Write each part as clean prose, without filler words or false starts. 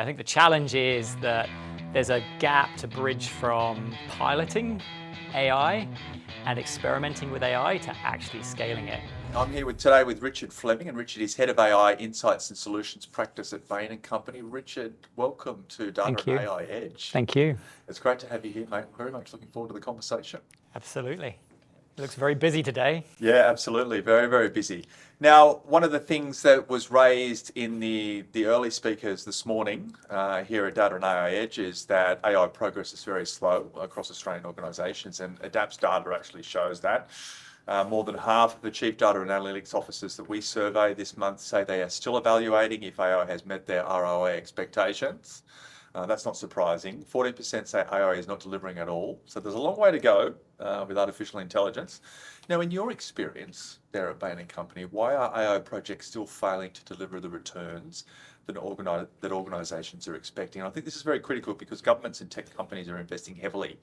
I think the challenge is that there's a gap to bridge from piloting AI and experimenting with AI to actually scaling it. I'm here today with Richard Fleming, and Richard is Head of AI Insights and Solutions Practice at Bain and Company. Richard, welcome to Data Thank you. and AI Edge. Thank you. It's great to have you here, mate. Very much looking forward to the conversation. Absolutely. It looks very busy today. Yeah, absolutely. Very, very busy. Now, one of the things that was raised in the early speakers this morning here at Data and AI Edge is that AI progress is very slow across Australian organisations, and ADAP's data actually shows that. More than half of the chief data and analytics officers that we survey this month say they are still evaluating if AI has met their ROI expectations. That's not surprising. 14% say AI is not delivering at all. So there's a long way to go with artificial intelligence. Now, in your experience there at Bain and Company, why are AI projects still failing to deliver the returns that organisations are expecting? And I think this is very critical because governments and tech companies are investing heavily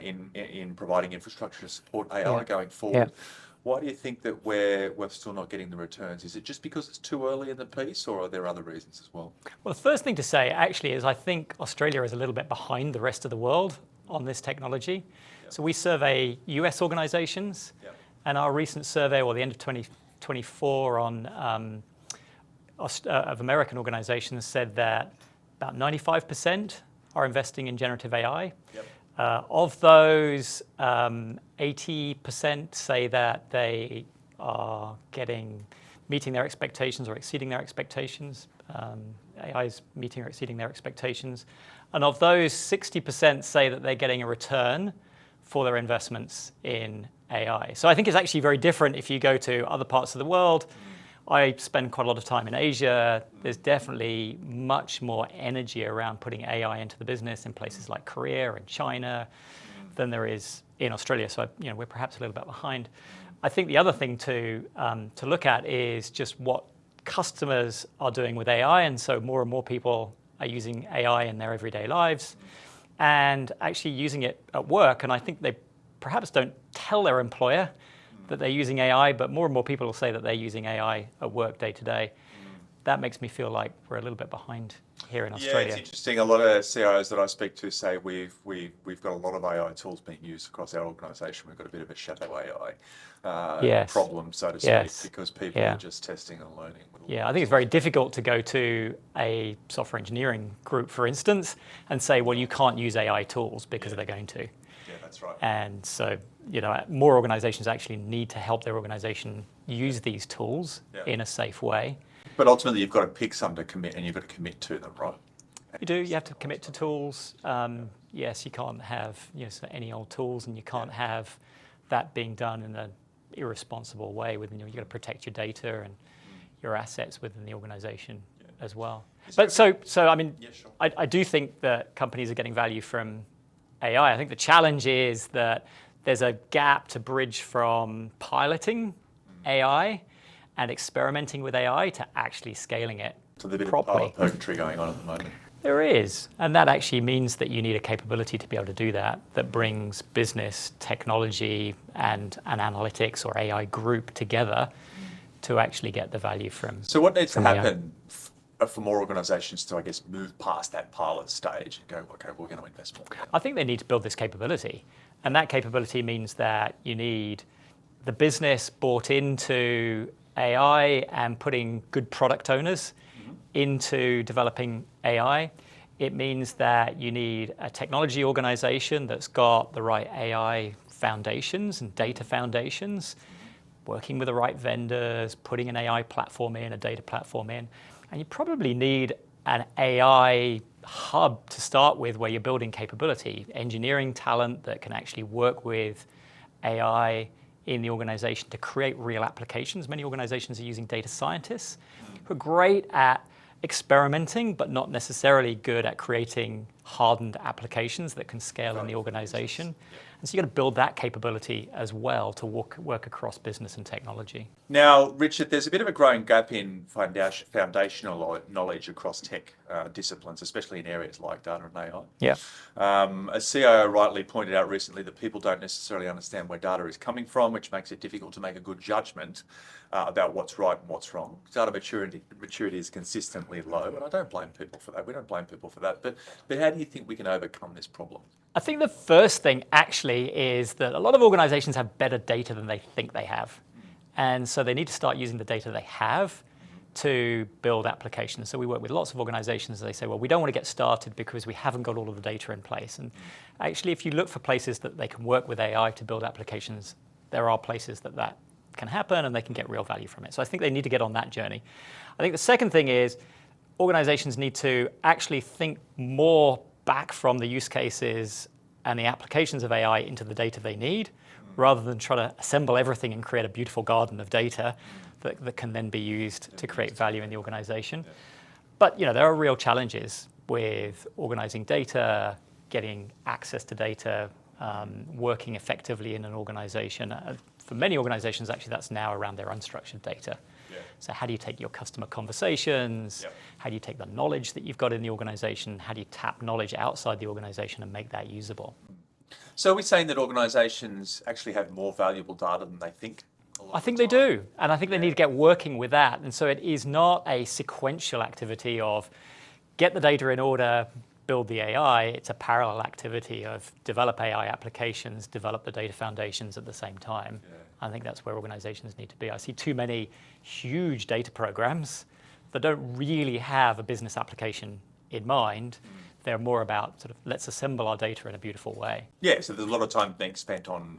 in providing infrastructure to support AI going forward. Yeah. Why do you think that we're still not getting the returns? Is it just because it's too early in the piece, or are there other reasons as well? Well, the first thing to say actually is I think Australia is a little bit behind the rest of the world on this technology. Yep. So we survey US organizations, and our recent survey, or the end of 2024 of American organizations said that about 95% are investing in generative AI. Yep. Of those, 80% say that they are meeting their expectations or exceeding their expectations. AI is meeting or exceeding their expectations. And of those, 60% say that they're getting a return for their investments in AI. So I think it's actually very different if you go to other parts of the world. I spend quite a lot of time in Asia. There's definitely much more energy around putting AI into the business in places like Korea and China than there is in Australia. So we're perhaps a little bit behind. I think the other thing to look at is just what customers are doing with AI, and so more and more people are using AI in their everyday lives and actually using it at work. And I think they perhaps don't tell their employer that they're using AI, but more and more people will say that they're using AI at work day to day. That makes me feel like we're a little bit behind here in Australia. Yeah, it's interesting. A lot of CIOs that I speak to say we've got a lot of AI tools being used across our organisation. We've got a bit of a shadow AI problem, so to speak, because people are just testing and learning. Yeah, I think it's very difficult to go to a software engineering group, for instance, and say, well, you can't use AI tools because they're going to. Yeah, that's right. And so, more organizations actually need to help their organization use these tools in a safe way. But ultimately, you've got to pick some to commit, and you've got to commit to them, right? You do. You have to commit to tools. Yes, you can't have any old tools, and you can't have that being done in an irresponsible way. You've got to protect your data and your assets within the organization as well. But I do think that companies are getting value from AI. I think the challenge is that there's a gap to bridge from piloting AI and experimenting with AI to actually scaling it properly. So there's a bit of pilot purgatory going on at the moment. There is, and that actually means that you need a capability to be able to do that brings business, technology, and an analytics or AI group together to actually get the value from. So what needs to happen for more organisations to, I guess, move past that pilot stage and go, okay, we're going to invest more? I think they need to build this capability. And that capability means that you need the business bought into AI and putting good product owners into developing AI. It means that you need a technology organization that's got the right AI foundations and data foundations, working with the right vendors, putting an AI platform in, a data platform in. And you probably need an AI hub to start with where you're building capability, engineering talent that can actually work with AI in the organization to create real applications. Many organizations are using data scientists who are great at experimenting, but not necessarily good at creating hardened applications that can scale in the organization. And so you've got to build that capability as well to work across business and technology. Now, Richard, there's a bit of a growing gap in foundational knowledge across tech disciplines, especially in areas like data and AI. Yeah. A CIO rightly pointed out recently that people don't necessarily understand where data is coming from, which makes it difficult to make a good judgment about what's right and what's wrong. Data maturity is consistently low, and I don't blame people for that. We don't blame people for that. But how do you think we can overcome this problem? I think the first thing actually is that a lot of organizations have better data than they think they have. And so they need to start using the data they have to build applications. So we work with lots of organizations. They say, well, we don't want to get started because we haven't got all of the data in place. And actually, if you look for places that they can work with AI to build applications, there are places that can happen and they can get real value from it. So I think they need to get on that journey. I think the second thing is organizations need to actually think more back from the use cases and the applications of AI into the data they need, rather than try to assemble everything and create a beautiful garden of data that can then be used to create value in the organization. But there are real challenges with organizing data, getting access to data, working effectively in an organization. For many organizations, actually, that's now around their unstructured data. So how do you take your customer conversations? How do you take the knowledge that you've got in the organization? How do you tap knowledge outside the organization and make that usable? So are we saying that organizations actually have more valuable data than they think? I think they do. And I think they need to get working with that. And so it is not a sequential activity of get the data in order, build the AI. It's a parallel activity of develop AI applications, develop the data foundations at the same time. I think that's where organizations need to be. I see too many huge data programs that don't really have a business application in mind. They're more about sort of let's assemble our data in a beautiful way. Yeah, so there's a lot of time being spent on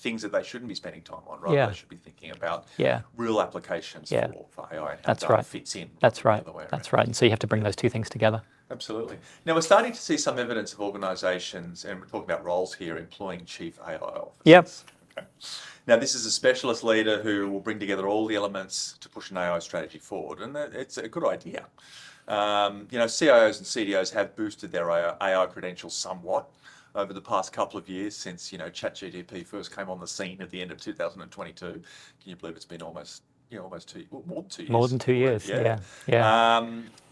things that they shouldn't be spending time on, right? They should be thinking about real applications for AI and how data fits in. That's right. That's right. And so you have to bring those two things together. Absolutely. Now, we're starting to see some evidence of organisations, and we're talking about roles here, employing chief AI officers. Yep. Okay. Now, this is a specialist leader who will bring together all the elements to push an AI strategy forward, and it's a good idea. CIOs and CDOs have boosted their AI credentials somewhat over the past couple of years since, ChatGPT first came on the scene at the end of 2022. Can you believe it's been almost 2 years? More than 2 years. More than 2 years, yeah.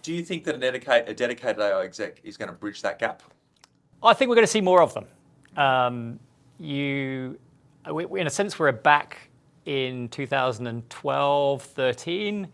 Do you think that a dedicated AI exec is going to bridge that gap? I think we're going to see more of them. In a sense, we're back in 2012, 13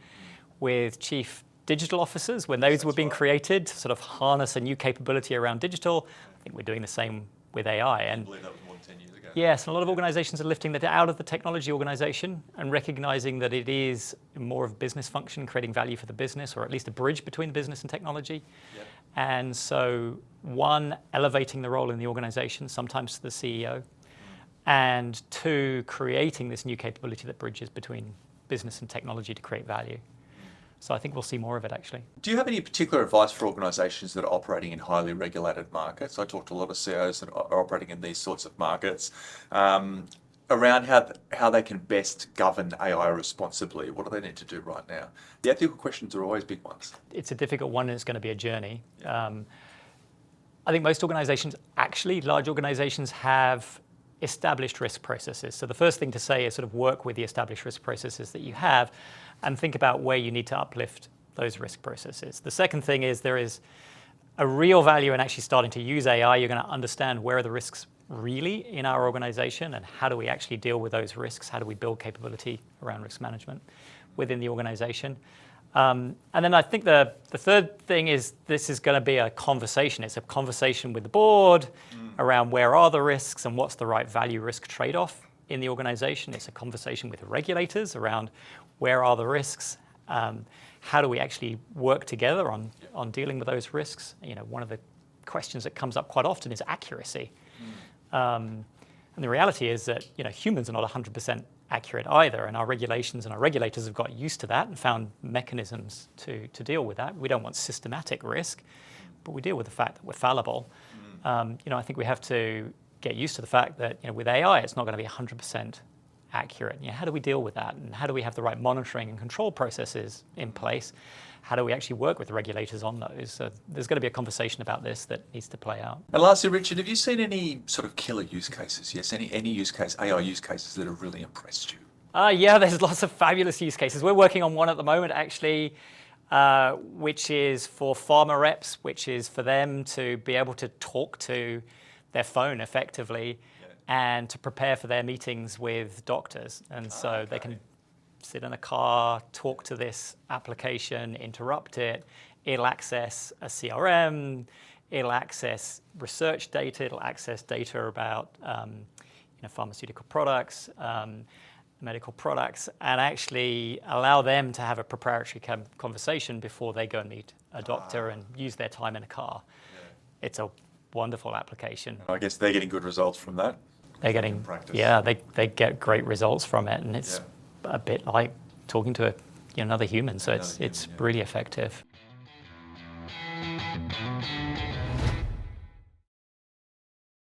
with chief digital officers when those were being created to sort of harness a new capability around digital. I think we're doing the same with AI. I believe that was more than 10 years ago. Yes, and a lot of organizations are lifting that out of the technology organization and recognizing that it is more of a business function, creating value for the business, or at least a bridge between business and technology. Yep. And so, one, elevating the role in the organization, sometimes to the CEO, and two, creating this new capability that bridges between business and technology to create value. So I think we'll see more of it, actually. Do you have any particular advice for organisations that are operating in highly regulated markets? I talk to a lot of CEOs that are operating in these sorts of markets around how they can best govern AI responsibly. What do they need to do right now? The ethical questions are always big ones. It's a difficult one, and it's going to be a journey. I think most organisations, actually, large organisations, have established risk processes. So the first thing to say is sort of work with the established risk processes that you have and think about where you need to uplift those risk processes. The second thing is there is a real value in actually starting to use AI. You're going to understand where are the risks really in our organization and how do we actually deal with those risks? How do we build capability around risk management within the organization? And then I think the third thing is this is going to be a conversation. It's a conversation with the board around where are the risks and what's the right value risk trade-off in the organization. It's a conversation with the regulators around where are the risks, how do we actually work together on dealing with those risks. One of the questions that comes up quite often is accuracy. And the reality is that humans are not 100% accurate either, and our regulations and our regulators have got used to that and found mechanisms to deal with that. We don't want systematic risk, but we deal with the fact that we're fallible. I think we have to get used to the fact that with AI, it's not going to be 100% accurate? How do we deal with that? And how do we have the right monitoring and control processes in place? How do we actually work with regulators on those? So there's going to be a conversation about this that needs to play out. And lastly, Richard, have you seen any sort of killer use cases? Yes, any AI use cases that have really impressed you? Yeah, there's lots of fabulous use cases. We're working on one at the moment, actually, which is for pharma reps, which is for them to be able to talk to their phone effectively and to prepare for their meetings with doctors. And so they can sit in a car, talk to this application, interrupt it. It'll access a CRM. It'll access research data. It'll access data about pharmaceutical products, medical products, and actually allow them to have a preparatory conversation before they go and meet a doctor and use their time in a car. Yeah. It's a wonderful application. I guess they're getting good results from that. They're getting, they get great results from it, and it's a bit like talking to another human, so it's really effective.